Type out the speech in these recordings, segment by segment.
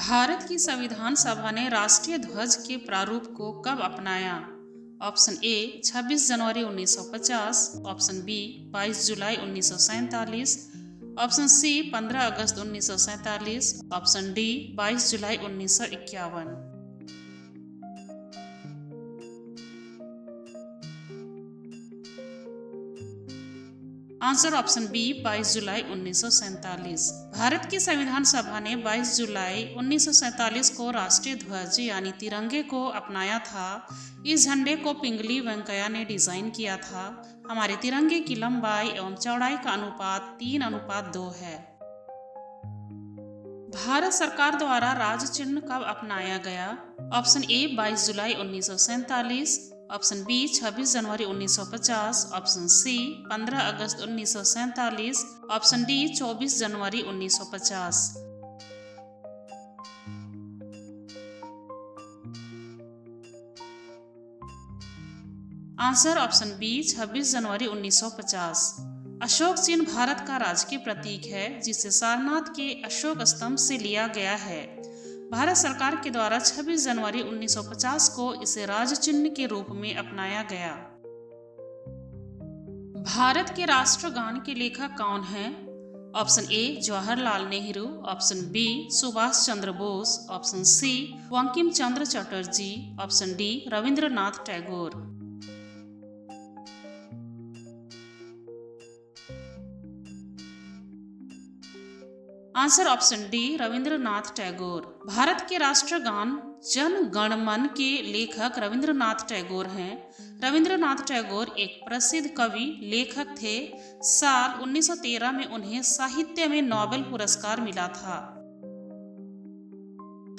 भारत की संविधान सभा ने राष्ट्रीय ध्वज के प्रारूप को कब अपनाया? ऑप्शन ए 26 जनवरी 1950, ऑप्शन बी 22 जुलाई 1947, ऑप्शन सी 15 अगस्त 1947, ऑप्शन डी 22 जुलाई 1951। आंसर ऑप्शन बी 22 जुलाई 1947। भारत की संविधान सभा ने 22 जुलाई 1947 को राष्ट्रीय ध्वज यानी तिरंगे को अपनाया था। इस झंडे को पिंगली वेंकैया ने डिजाइन किया था। हमारे तिरंगे की लंबाई एवं चौड़ाई का अनुपात 3:2 है। भारत सरकार द्वारा राज चिन्ह कब अपनाया गया? ऑप्शन ए 22 जुलाई 1947, ऑप्शन बी 26 जनवरी 1950, ऑप्शन सी 15 अगस्त 1947, ऑप्शन डी 24 जनवरी 1950। आंसर ऑप्शन बी 26 जनवरी 1950। अशोक चिन्ह भारत का राजकीय प्रतीक है, जिसे सारनाथ के अशोक स्तंभ से लिया गया है। भारत सरकार के द्वारा 26 जनवरी 1950 को इसे राज चिन्ह के रूप में अपनाया गया। भारत के राष्ट्रगान के लेखक कौन हैं? Option A Jawaharlal Nehru, option B Subhash Chandra Bose, option C Bankim Chandra Chatterjee, option D Rabindranath Tagore. Answer option D Rabindranath Tagore. भारत के राष्ट्रगान जन गण मन के लेखक रविंद्रनाथ टैगोर हैं। रविंद्रनाथ टैगोर एक प्रसिद्ध कवि लेखक थे। साल 1913 में उन्हें साहित्य में नोबेल पुरस्कार मिला था।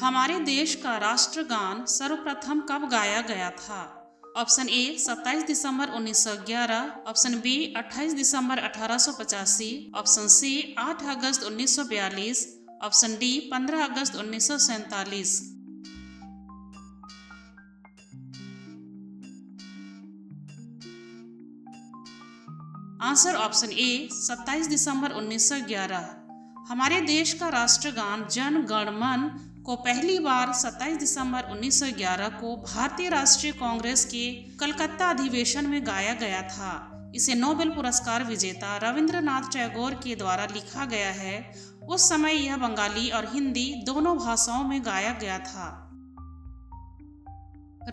हमारे देश का राष्ट्रगान सर्वप्रथम कब गाया गया था? ऑप्शन ए 27 दिसंबर 1911, ऑप्शन बी 28 दिसंबर 1885, ऑप्शन सी 8 अगस्त 1942, ऑप्शन डी 15 अगस्त 1947। आंसर ऑप्शन ए 27 दिसंबर 1911। हमारे देश का राष्ट्रगान जन गण मन को पहली बार 27 दिसंबर 1911 को भारतीय राष्ट्रीय कांग्रेस के कलकत्ता अधिवेशन में गाया गया था। इसे नोबेल पुरस्कार विजेता रविंद्रनाथ टैगोर के द्वारा लिखा गया है। उस समय यह बंगाली और हिंदी दोनों भाषाओं में गाया गया था।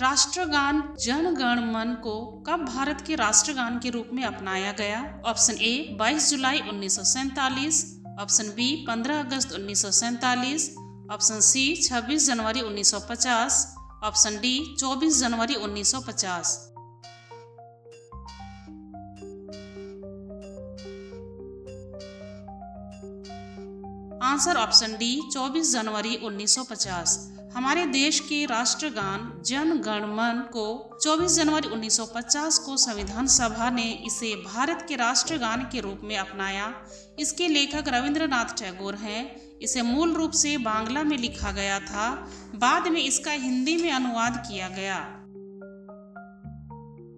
राष्ट्रगान जन गण मन को कब भारत के राष्ट्रगान के रूप में अपनाया गया? ऑप्शन ए 22 जुलाई 1947, ऑप्शन बी 15 अगस्त 1947, ऑप्शन सी 26 जनवरी 1950, ऑप्शन डी 24 जनवरी 1950। आंसर ऑप्शन डी 24 जनवरी 1950। हमारे देश के राष्ट्रगान जन गण मन को 24 जनवरी 1950 को संविधान सभा ने इसे भारत के राष्ट्रगान के रूप में अपनाया। इसके लेखक रविंद्रनाथ टैगोर हैं। इसे मूल रूप से बांग्ला में लिखा गया था, बाद में इसका हिंदी में अनुवाद किया गया।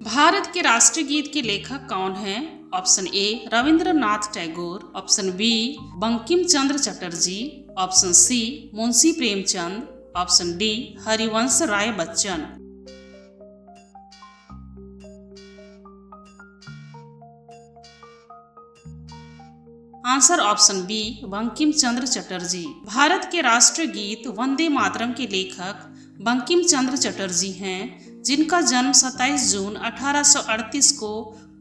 भारत के राष्ट्रगीत के लेखक कौन हैं? Option A Rabindranath Tagore, option B Bankim Chandra Chatterjee, option C Munshi Premchand, option D Harivansh Rai Bachchan. Answer option B Bankim Chandra Chatterjee. Bharat के राष्ट्रगीत वंदे मातरम के लेखक बंकिम चंद्र चटर्जी हैं, जिनका जन्म 27 जून 1838 को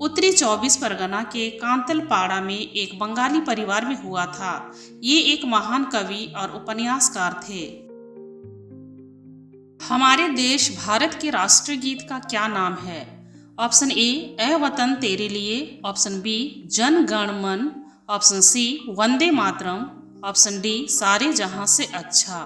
उत्तरी 24 परगना के कांतलपाड़ा में एक बंगाली परिवार में हुआ था। ये एक महान कवि और उपन्यासकार थे। हमारे देश भारत के राष्ट्रगीत का क्या नाम है? ऑप्शन ए वतन तेरे लिए, ऑप्शन बी जन गण मन, option C Vande Mataram, option D सारे जहां से अच्छा।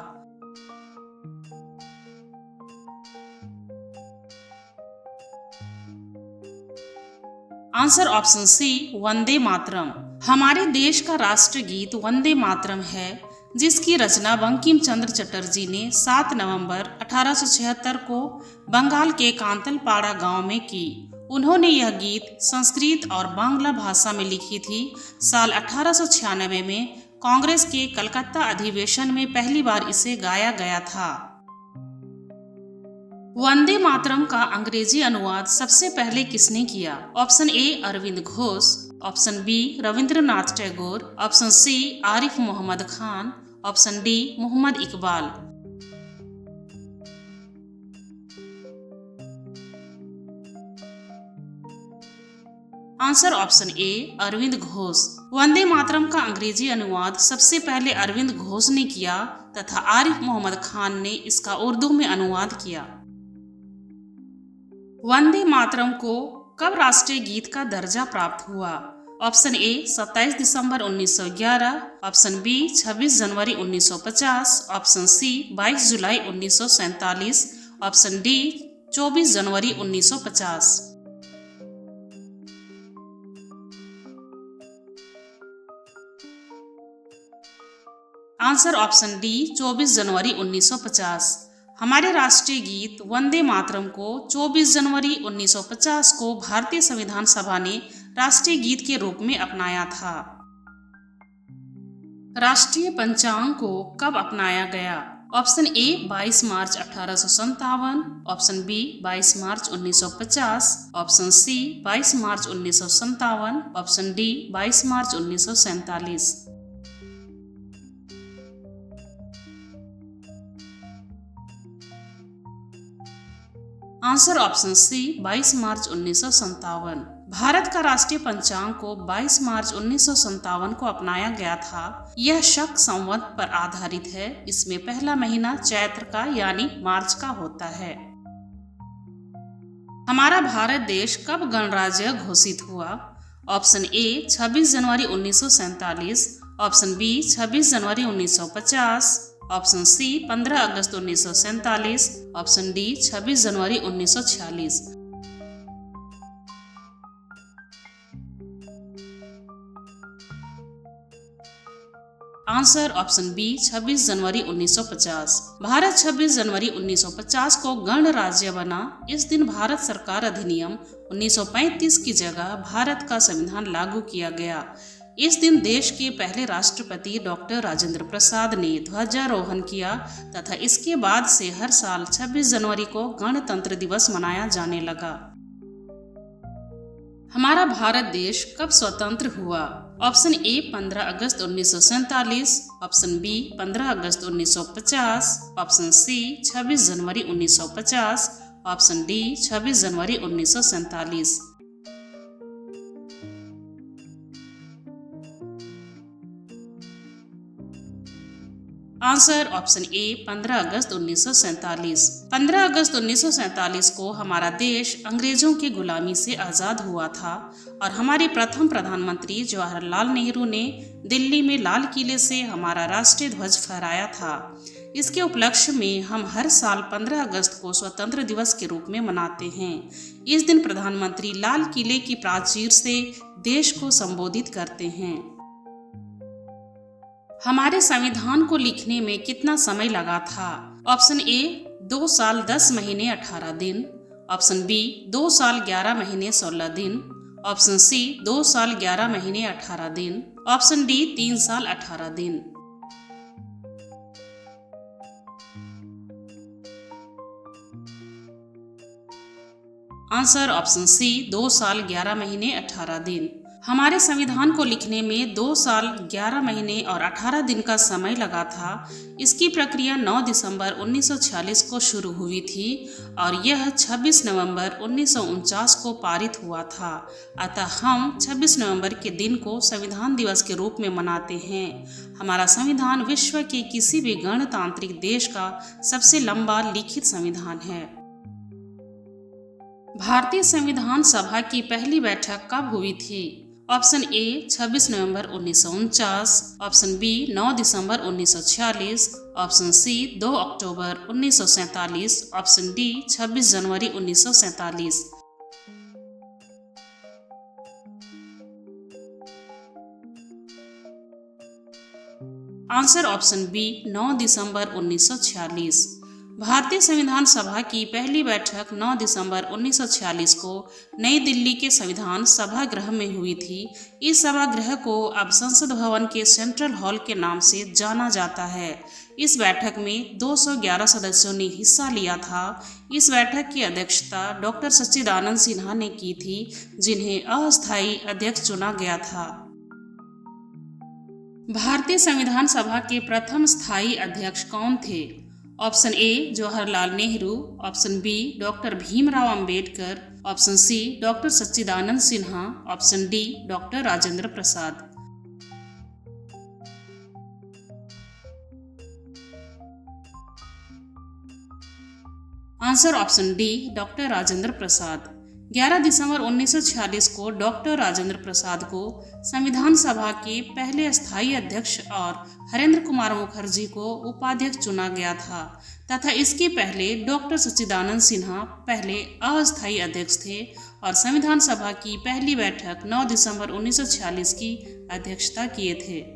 आंसर ऑप्शन सी वंदे मातरम। हमारे देश का राष्ट्रगीत वंदे मातरम है, जिसकी रचना बंकिम चंद्र चटर्जी ने 7 नवंबर 1876 को बंगाल के कांतलपाड़ा गांव में की। उन्होंने यह गीत संस्कृत और बांग्ला भाषा में लिखी थी। साल 1896 में कांग्रेस के कलकत्ता अधिवेशन में पहली बार इसे गाया गया था। वंदे मातरम का अंग्रेजी अनुवाद सबसे पहले किसने किया? Option A Aurobindo Ghosh, option B Rabindranath Tagore, option C Arif Mohammad Khan, option D Mohammad Iqbal. Answer option A Aurobindo Ghosh. Vande Mataram का अंग्रेजी अनुवाद सबसे पहले अरविंद घोष ने किया तथा आरिफ मोहम्मद खान ने इसका उर्दू में अनुवाद किया। वंदे मातरम को कब राष्ट्रीय गीत का दर्जा प्राप्त हुआ? ऑप्शन ए 27 दिसंबर 1911, ऑप्शन बी 26 जनवरी 1950, ऑप्शन सी 22 जुलाई 1947, ऑप्शन डी 24 जनवरी 1950। आंसर ऑप्शन डी 24 जनवरी 1950। हमारे राष्ट्रीय गीत वंदे मातरम को 24 जनवरी 1950 को भारतीय संविधान सभा ने राष्ट्रीय गीत के रूप में अपनाया था। राष्ट्रीय पंचांग को कब अपनाया गया? ऑप्शन ए 22 मार्च 1857, ऑप्शन बी 22 मार्च 1950, ऑप्शन सी 22 मार्च 1957, ऑप्शन डी 22 मार्च 1947। आंसर ऑप्शन सी 22 मार्च 1957। भारत का राष्ट्रीय पंचांग को 22 मार्च 1957 को अपनाया गया था। यह शक संवत पर आधारित है। इसमें पहला महीना चैत्र का यानी मार्च का होता है। हमारा भारत देश कब गणराज्य घोषित हुआ? ऑप्शन ए 26 जनवरी 1947, ऑप्शन बी 26 जनवरी 1950, ऑप्शन सी 15 अगस्त 1947, ऑप्शन डी 26 जनवरी 1946। आंसर ऑप्शन बी 26 जनवरी 1950। भारत 26 जनवरी 1950 को गणराज्य बना। इस दिन भारत सरकार अधिनियम 1935 की जगह भारत का संविधान लागू किया गया। इस दिन देश के पहले राष्ट्रपति डॉक्टर राजेंद्र प्रसाद ने ध्वजारोहण किया तथा इसके बाद से हर साल 26 जनवरी को गणतंत्र दिवस मनाया जाने लगा। हमारा भारत देश कब स्वतंत्र हुआ? ऑप्शन ए 15 अगस्त 1947, ऑप्शन बी 15 अगस्त 1950, ऑप्शन सी 26 जनवरी 1950, ऑप्शन डी 26 जनवरी 1947। आंसर ऑप्शन ए 15 अगस्त 1947। 15 अगस्त 1947 को हमारा देश अंग्रेजों की गुलामी से आज़ाद हुआ था और हमारे प्रथम प्रधानमंत्री जवाहरलाल नेहरू ने दिल्ली में लाल किले से हमारा राष्ट्रीय ध्वज फहराया था। इसके उपलक्ष्य में हम हर साल 15 अगस्त को स्वतंत्र दिवस के रूप में मनाते हैं। इस दिन प्रधानमंत्री लाल किले की प्राचीर से देश को संबोधित करते हैं। हमारे संविधान को लिखने में कितना समय लगा था? ऑप्शन ए 2 साल 10 महीने 18 दिन, ऑप्शन बी 2 साल 11 महीने 16 दिन, ऑप्शन सी 2 साल 11 महीने 18 दिन, ऑप्शन डी 3 साल 18 दिन। आंसर ऑप्शन सी 2 साल 11 महीने 18 दिन। हमारे संविधान को लिखने में 2 साल 11 महीने और 18 दिन का समय लगा था। इसकी प्रक्रिया 9 दिसंबर 1946 को शुरू हुई थी और यह 26 नवंबर 1949 को पारित हुआ था। अतः हम 26 नवंबर के दिन को संविधान दिवस के रूप में मनाते हैं। हमारा संविधान विश्व के किसी भी गणतांत्रिक देश का सबसे लंबा लिखित संविधान है। भारतीय संविधान सभा की पहली बैठक कब हुई थी? ऑप्शन ए 26 नवंबर 1949, ऑप्शन बी 9 दिसंबर 1946, ऑप्शन सी 2 अक्टूबर 1947, ऑप्शन डी 26 जनवरी 1947। आंसर ऑप्शन बी 9 दिसंबर 1946। भारतीय संविधान सभा की पहली बैठक 9 दिसंबर 1946 को नई दिल्ली के संविधान सभागृह में हुई थी। इस सभागृह को अब संसद भवन के सेंट्रल हॉल के नाम से जाना जाता है। इस बैठक में 211 सदस्यों ने हिस्सा लिया था। इस बैठक की अध्यक्षता डॉक्टर सच्चिदानंद सिन्हा ने की थी, जिन्हें अस्थायी अध्यक्ष चुना गया था। भारतीय संविधान सभा के प्रथम स्थायी अध्यक्ष कौन थे? Option A Jawaharlal Nehru, option B doctor Bhimrao Ambedkar, option C doctor Sachchidananda Sinha, option D doctor Rajendra Prasad. Answer option D doctor Rajendra Prasad. 11 दिसंबर 1946 को डॉक्टर राजेंद्र प्रसाद को संविधान सभा के पहले स्थायी अध्यक्ष और हरेंद्र कुमार मुखर्जी को उपाध्यक्ष चुना गया था तथा इसके पहले डॉक्टर सच्चिदानंद सिन्हा पहले अस्थायी अध्यक्ष थे और संविधान सभा की पहली बैठक 9 दिसंबर 1946 की अध्यक्षता किए थे।